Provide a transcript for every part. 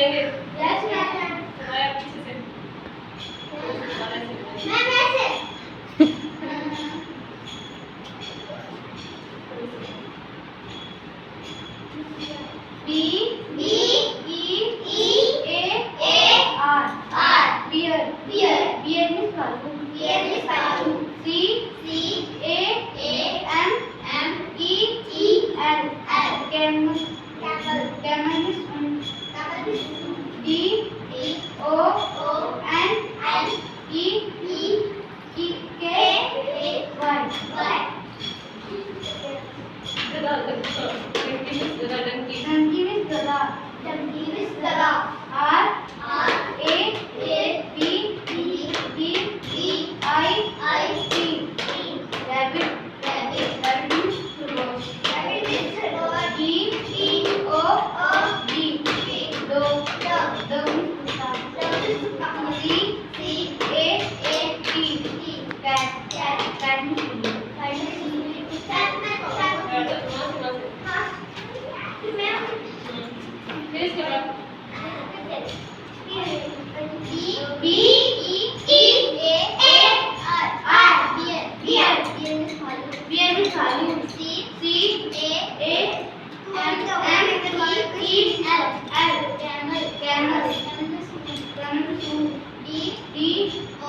जाएंगे? Yes ma'am. हमारे पीछे से मैम ऐसे B B E E A R R bear bear bear means कालू बियर मीन्स कालू C C A M M E L L camel camel camel means D O N ई के Y Y गदा donkey means गदा Dunki donkey means गदा donkey means गदा R A B B I T rabbit rabbit rabbit means खरगोश rabbit means खरगोश D O G dog dog means कुत्ता C A T cat cat means cat फिर इसके बाद B E A R bear bear means भालू C A M E L camel camel camel D O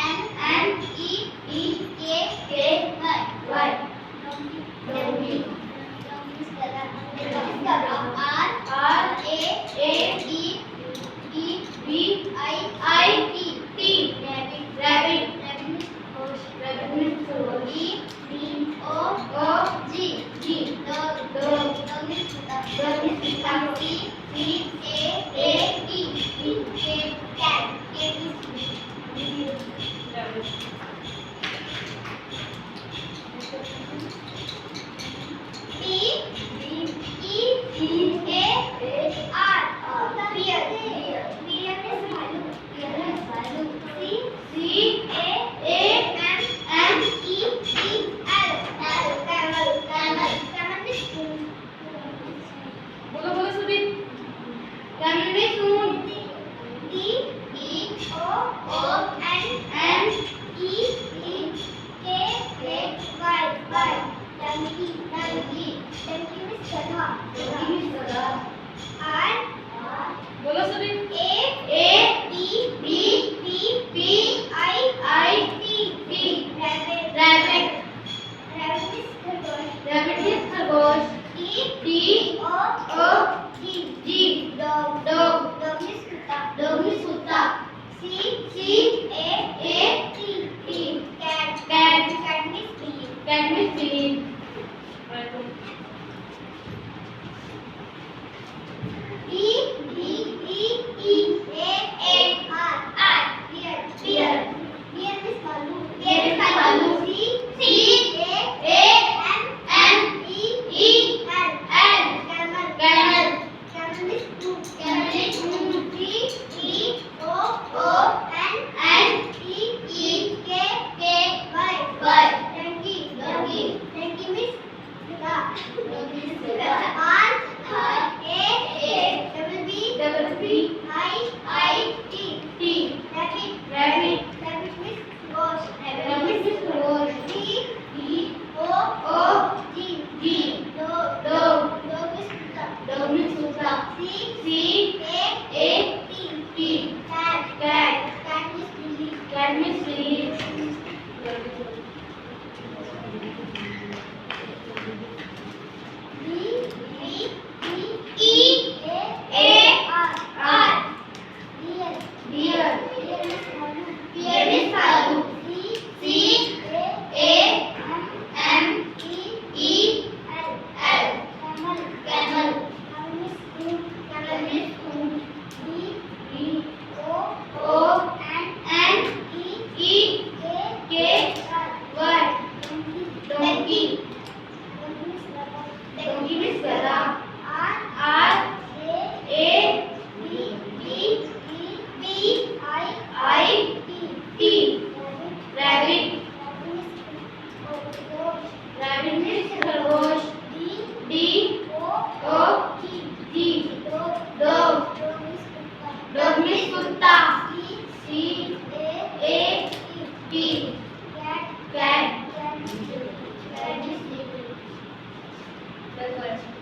N ई के Y donkey R A B I T rabbit rabbit means खरगोश ओ G dog means कुत्ता C A T cat बोलो बोलो सभी बोलो सभी Rabbit is खरगोश D O G dog is कुत्ता C A T cat means बिल्ली Bear means भालू Camel means ऊँट Donkey means double B I T rabbit means खरगोश D O G dog means कुत्ता C A T cat means बिल्ली Deer means भालू C A M E L camel means ऊँट D O N E K Y donkey means गधा R A B I T rabbit means खरगोश D O G dog the first.